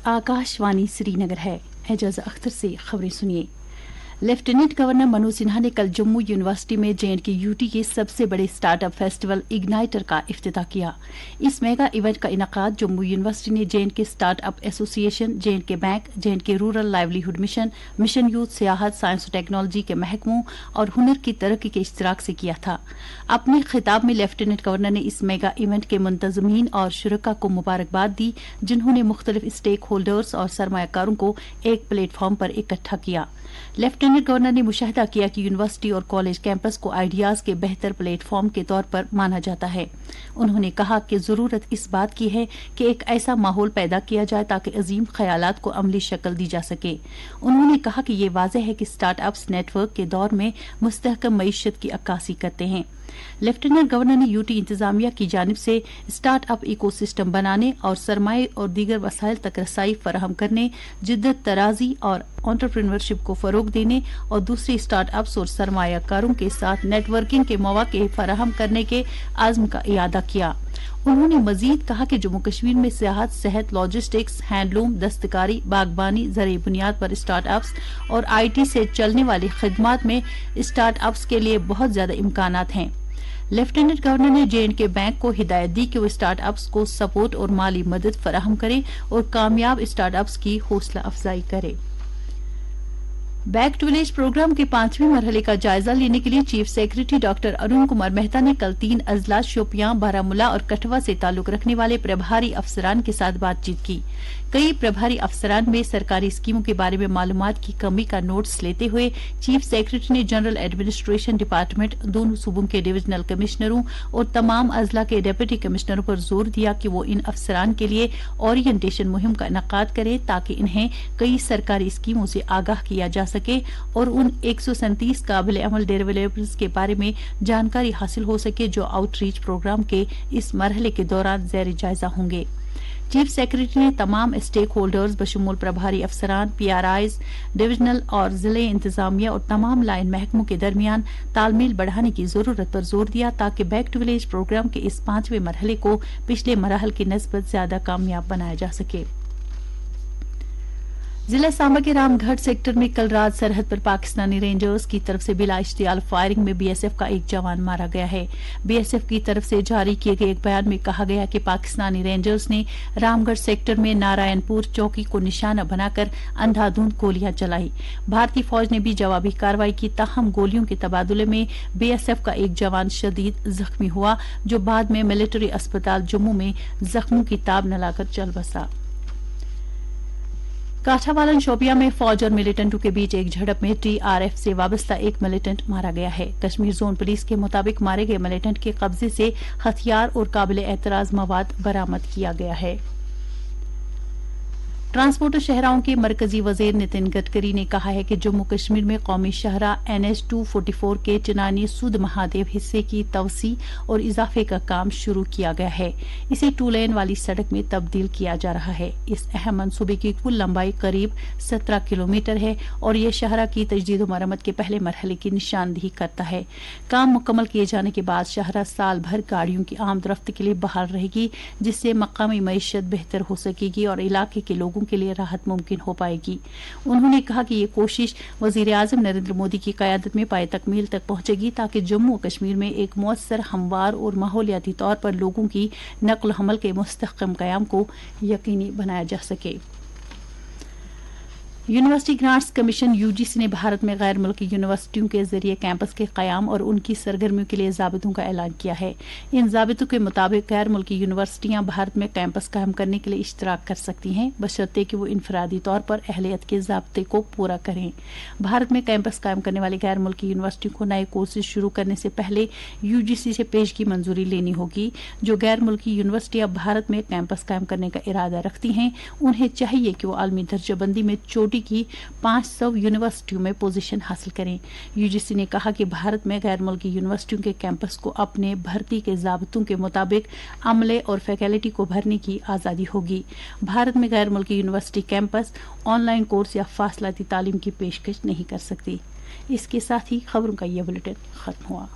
आकाशवाणी श्रीनगर है। एजाज अख्तर से खबरें सुनिए। लेफ्टिनेंट गवर्नर मनोज सिन्हा ने कल जम्मू यूनिवर्सिटी में J&K यूटी के सबसे बड़े स्टार्टअप फेस्टिवल इग्नाइटर का इफ्तिताह किया। इस मेगा इवेंट का इनकाद जम्मू यूनिवर्सिटी ने J&K startup association, J&K bank, J&K rural livelihood mission, mission youth, सियाहत, साइंस और टेक्नोलॉजी के महकमों और हुनर की तरक्की के इश्तिराक से किया था। अपने खिताब में लेफ्टिनेंट गवर्नर ने इस मेगा इवेंट के मुंतजमीन और शुरका को मुबारकबाद दी, जिन्होंने मुख्तलिफ स्टेक होल्डर्स और सरमायाकारों को एक प्लेटफॉर्म पर इकट्ठा किया। लेफ्टिनेंट गवर्नर ने मुशाहिदा किया कि यूनिवर्सिटी और कॉलेज कैंपस को आइडियाज के बेहतर प्लेटफॉर्म के तौर पर माना जाता है। उन्होंने कहा कि जरूरत इस बात की है कि एक ऐसा माहौल पैदा किया जाए ताकि अजीम ख्यालात को अमली शक्ल दी जा सके। उन्होंने कहा कि ये वाज़ेह है कि स्टार्टअप्स नेटवर्क के दौर में मुस्तहकम मईशत की अक्कासी करते हैं। लेफ्टिनेंट गवर्नर ने यूटी इंतजामिया की जानिब से स्टार्टअप इकोसिस्टम बनाने और सरमाए और दीगर वसाइल तक रसाई फराहम करने, जिद्दत तराजी और एंटरप्रेन्योरशिप को फरोग देने और दूसरी स्टार्टअप्स और सरमायाकारों के साथ नेटवर्किंग के मौके फराहम करने के आज़म का इयादा किया। उन्होंने मजीद कहा कि जम्मू कश्मीर में सियाहत, सेहत, लॉजिस्टिक्स, हैंडलूम, दस्तकारी, बागबानी, ज़रिए बुनियाद पर स्टार्टअप्स और IT से चलने वाली खिदमात में स्टार्टअप्स के लिए बहुत ज्यादा इम्कानात हैं। लेफ्टिनेंट गवर्नर ने J&K बैंक को हिदायत दी कि वो स्टार्टअप्स को सपोर्ट और माली मदद फराहम करे और कामयाब स्टार्टअप्स की हौसला अफजाई करे। बैक टू विलेज प्रोग्राम के 5वें मरहले का जायजा लेने के लिए chief secretary doctor Arun Kumar Mehta ने कल 3 अजला शोपियां, बारामूला और कठुआ से ताल्लुक रखने वाले प्रभारी अफसरान के साथ बातचीत की। कई प्रभारी अफसरान में सरकारी स्कीमों के बारे में मालूमात की कमी का नोट्स लेते हुए चीफ सेक्रेटरी ने जनरल एडमिनिस्ट्रेशन डिपार्टमेंट, दोनों सूबों के डिविजनल कमिश्नरों और तमाम अजला के डिप्टी कमिश्नरों पर जोर दिया कि वो इन अफसरान के लिए ओरिएंटेशन मुहिम का इनेकाद करें ताकि इन्हें कई सरकारी स्कीमों से आगाह किया जा सके और उन 137 काबिल अमल डेवलपर्स के बारे में जानकारी हासिल हो सके जो आउटरीच प्रोग्राम के इस मरहले के दौरान ज़ेर जायजा होंगे। चीफ सेक्रेटरी ने तमाम स्टेक होल्डर्स बशमूल प्रभारी अफसरान, PRIs, डिविजनल और जिले इंतजामिया और तमाम लाइन महकमों के दरमियान तालमेल बढ़ाने की जरूरत पर जोर दिया ताकि बैक टू विलेज प्रोग्राम के इस 5वें मरहले को पिछले मराहल की निस्बत ज्यादा कामयाब बनाया जा सके। जिला सांबा के रामगढ़ सेक्टर में कल रात सरहद पर पाकिस्तानी रेंजर्स की तरफ से बिला इश्तियाल फायरिंग में BSF का एक जवान मारा गया है। BSF की तरफ से जारी किए गए एक बयान में कहा गया कि पाकिस्तानी रेंजर्स ने रामगढ़ सेक्टर में नारायणपुर चौकी को निशाना बनाकर अंधाधुंध गोलियां चलाई। भारतीय फौज ने भी जवाबी कार्रवाई की, ताहम गोलियों के तबादले में BSF का एक जवान शदीद जख्मी हुआ जो बाद में मिलिट्री अस्पताल जम्मू में जख्मों की ताब न लाकर चल बसा। काठावालन शोपिया में फौज और मिलिटेंटों के बीच एक झड़प में TRF से वाबस्ता एक मिलिटेंट मारा गया है। कश्मीर जोन पुलिस के मुताबिक मारे गए मिलिटेंट के कब्जे से हथियार और काबिल एतराज मवाद बरामद किया गया है। ट्रांसपोर्ट और शहराओं के मरकजी वजीर नितिन गडकरी ने कहा है कि जम्मू कश्मीर में कौमी शाहरा NH 244 के चिनानी सुद महादेव हिस्से की तवसी और इजाफे का काम शुरू किया गया है। इसे 2 लेन वाली सड़क में तब्दील किया जा रहा है। इस अहम मंसूबे की कुल लंबाई करीब 17 किलोमीटर है और ये शाहरा की तजदीद और मरम्मत के पहले मरहले की निशानदेही करता है। काम मुकम्मल किए जाने के बाद शाहरा साल भर गाड़ियों की आमदरफ्त के लिए बहाल रहेगी, जिससे मकामी मईशत बेहतर हो सकेगी और इलाके के लोगों के लिए राहत मुमकिन हो पाएगी। उन्होंने कहा कि ये कोशिश वजीर आजम नरेंद्र मोदी की क़यादत में पाए तकमील तक पहुंचेगी ताकि जम्मू और कश्मीर में एक मुअस्सर, हमवार और माहौलियाती तौर पर लोगों की नक्ल हमल के मुस्तहकम क़याम को यकीनी बनाया जा सके। यूनिवर्सिटी ग्रांट्स कमीशन UGC ने भारत में गैर मुल्की यूनिवर्सिटियों के जरिए कैंपस के क़याम और उनकी सरगर्मियों के लिए ज़ाबितों का ऐलान किया है। इन ज़ाबितों के मुताबिक गैर मुल्की यूनिवर्सिटियां भारत में कैंपस कायम करने के लिए इश्तराक कर सकती हैं, बशर्ते कि वो इनफरादी तौर पर अहलियत के ज़ाब्ते को पूरा करें। भारत में कैंपस कायम करने वाली गैर मुल्की यूनिवर्सिटियों को नए कोर्सेज शुरू करने से पहले UGC से पेशगी मंजूरी लेनी होगी। जो गैर मुल्की यूनिवर्सिटियां भारत में कैंपस कायम करने का इरादा रखती हैं, उन्हें चाहिए कि वो आलमी दर्जाबंदी में चोटी की 500 यूनिवर्सिटियों में पोजीशन हासिल करें। UGC ने कहा कि भारत में गैर मुल्की यूनिवर्सिटियों के कैंपस को अपने भर्ती के ज़ाब्तों के मुताबिक अमले और फैकल्टी को भरने की आज़ादी होगी। भारत में गैर मुल्की यूनिवर्सिटी कैंपस ऑनलाइन कोर्स या फासलाती तालीम की पेशकश नहीं कर सकती। इसके साथ ही खबरों का यह बुलेटिन खत्म हुआ।